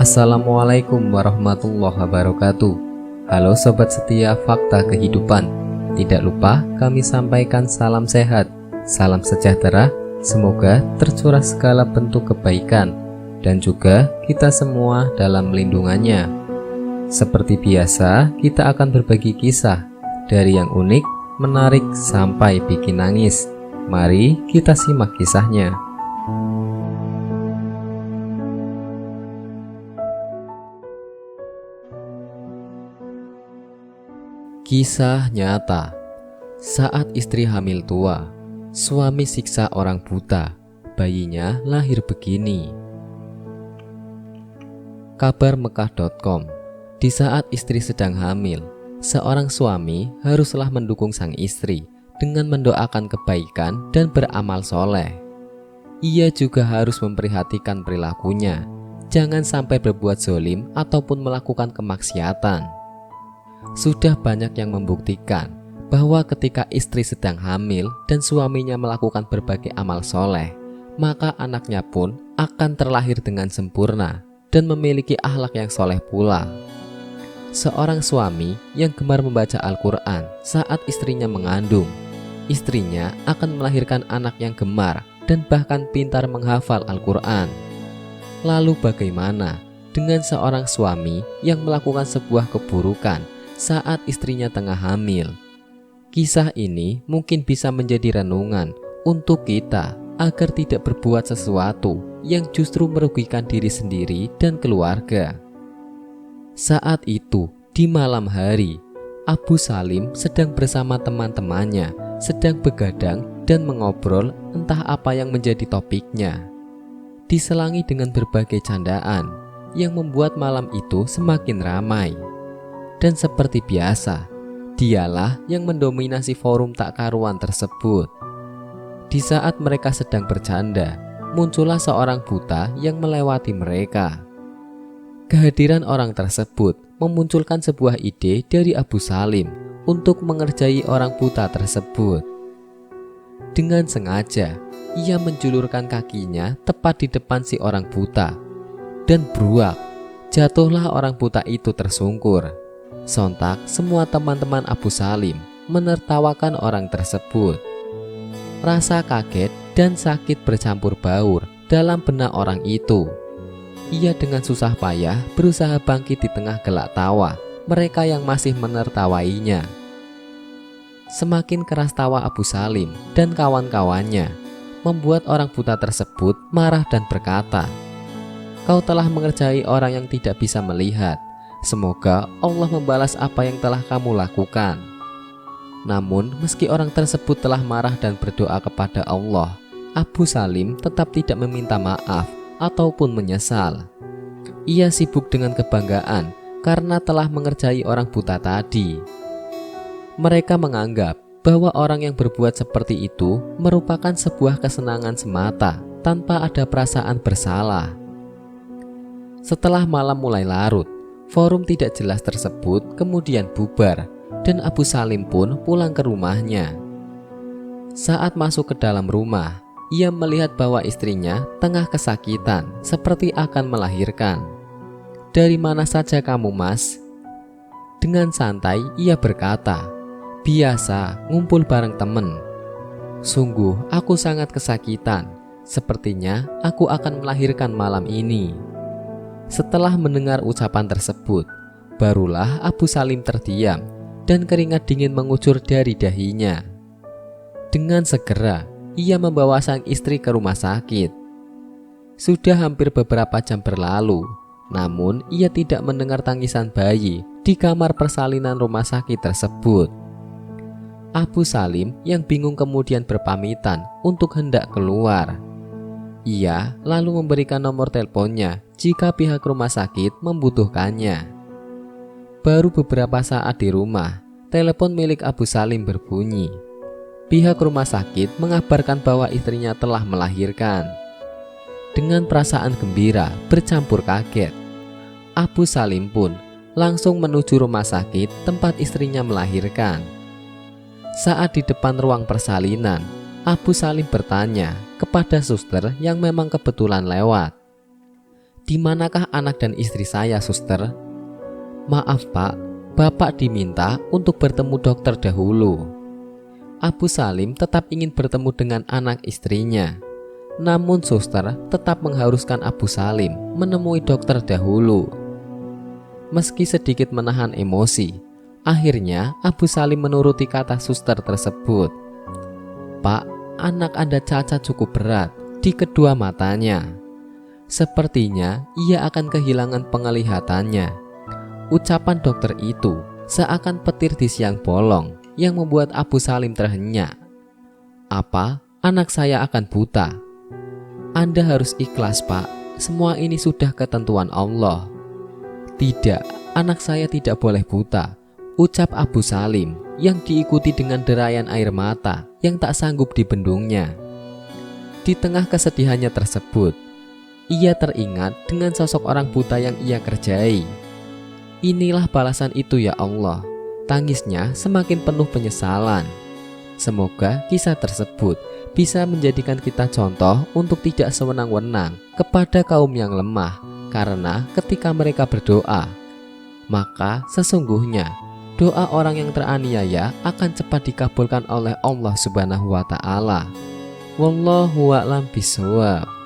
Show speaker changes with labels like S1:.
S1: Assalamualaikum warahmatullahi wabarakatuh. Halo sobat setia Fakta Kehidupan. Tidak lupa kami sampaikan salam sehat, salam sejahtera. Semoga tercurah segala bentuk kebaikan dan juga kita semua dalam lindungannya. Seperti biasa, kita akan berbagi kisah dari yang unik, menarik sampai bikin nangis. Mari kita simak kisahnya. Kisah nyata. Saat istri hamil tua, suami siksa orang buta, bayinya lahir begini. Kabar Mekah.com. Di saat istri sedang hamil, seorang suami haruslah mendukung sang istri dengan mendoakan kebaikan dan beramal soleh. Ia juga harus memperhatikan perilakunya, jangan sampai berbuat zolim ataupun melakukan kemaksiatan. Sudah banyak yang membuktikan bahwa ketika istri sedang hamil dan suaminya melakukan berbagai amal soleh, maka anaknya pun akan terlahir dengan sempurna dan memiliki akhlak yang soleh pula. Seorang suami yang gemar membaca Al-Quran saat istrinya mengandung, istrinya akan melahirkan anak yang gemar dan bahkan pintar menghafal Al-Quran. Lalu bagaimana dengan seorang suami yang melakukan sebuah keburukan saat istrinya tengah hamil? Kisah ini mungkin bisa menjadi renungan untuk kita agar tidak berbuat sesuatu yang justru merugikan diri sendiri dan keluarga. Saat itu, di malam hari, Abu Salim sedang bersama teman-temannya, sedang begadang dan mengobrol entah apa yang menjadi topiknya. Diselangi dengan berbagai candaan yang membuat malam itu semakin ramai. Dan seperti biasa, dialah yang mendominasi forum tak karuan tersebut. Di saat mereka sedang bercanda, muncullah seorang buta yang melewati mereka. Kehadiran orang tersebut memunculkan sebuah ide dari Abu Salim untuk mengerjai orang buta tersebut. Dengan sengaja, ia menjulurkan kakinya tepat di depan si orang buta. Dan bruak, jatuhlah orang buta itu tersungkur. Sontak semua teman-teman Abu Salim menertawakan orang tersebut. Rasa kaget dan sakit bercampur baur dalam benak orang itu. Ia dengan susah payah berusaha bangkit di tengah gelak tawa mereka yang masih menertawainya. Semakin keras tawa Abu Salim dan kawan-kawannya membuat orang buta tersebut marah dan berkata, "Kau telah mengerjai orang yang tidak bisa melihat. Semoga Allah membalas apa yang telah kamu lakukan." Namun meski orang tersebut telah marah dan berdoa kepada Allah, Abu Salim tetap tidak meminta maaf ataupun menyesal. Ia sibuk dengan kebanggaan karena telah mengerjai orang buta tadi. Mereka menganggap bahwa orang yang berbuat seperti itu merupakan sebuah kesenangan semata tanpa ada perasaan bersalah. Setelah malam mulai larut, forum tidak jelas tersebut kemudian bubar dan Abu Salim pun pulang ke rumahnya. Saat masuk ke dalam rumah, ia melihat bahwa istrinya tengah kesakitan seperti akan melahirkan. "Dari mana saja kamu, Mas?" Dengan santai ia berkata, "Biasa, ngumpul bareng temen." "Sungguh aku sangat kesakitan. Sepertinya aku akan melahirkan malam ini." Setelah mendengar ucapan tersebut, barulah Abu Salim terdiam dan keringat dingin mengucur dari dahinya. Dengan segera, ia membawa sang istri ke rumah sakit. Sudah hampir beberapa jam berlalu, namun ia tidak mendengar tangisan bayi di kamar persalinan rumah sakit tersebut. Abu Salim yang bingung kemudian berpamitan untuk hendak keluar. Ia lalu memberikan nomor teleponnya jika pihak rumah sakit membutuhkannya. Baru beberapa saat di rumah, telepon milik Abu Salim berbunyi. Pihak rumah sakit mengabarkan bahwa istrinya telah melahirkan. Dengan perasaan gembira bercampur kaget, Abu Salim pun langsung menuju rumah sakit tempat istrinya melahirkan. Saat di depan ruang persalinan, Abu Salim bertanya kepada suster yang memang kebetulan lewat. "Di manakah anak dan istri saya, suster?" "Maaf Pak, Bapak diminta untuk bertemu dokter dahulu." Abu Salim tetap ingin bertemu dengan anak istrinya. Namun suster tetap mengharuskan Abu Salim menemui dokter dahulu. Meski sedikit menahan emosi, akhirnya Abu Salim menuruti kata suster tersebut. "Pak, anak Anda cacat cukup berat di kedua matanya. Sepertinya ia akan kehilangan penglihatannya." Ucapan dokter itu seakan petir di siang bolong yang membuat Abu Salim terhenyak. "Apa? Anak saya akan buta?" "Anda harus ikhlas Pak, semua ini sudah ketentuan Allah." "Tidak, anak saya tidak boleh buta," ucap Abu Salim yang diikuti dengan derayan air mata yang tak sanggup dibendungnya. Di tengah kesedihannya tersebut, ia teringat dengan sosok orang buta yang ia kerjai. "Inilah balasan itu ya Allah," tangisnya semakin penuh penyesalan. Semoga kisah tersebut bisa menjadikan kita contoh untuk tidak sewenang-wenang kepada kaum yang lemah, karena ketika mereka berdoa, maka sesungguhnya doa orang yang teraniaya akan cepat dikabulkan oleh Allah Subhanahu wa Ta'ala. Wallahu a'lam bishawab.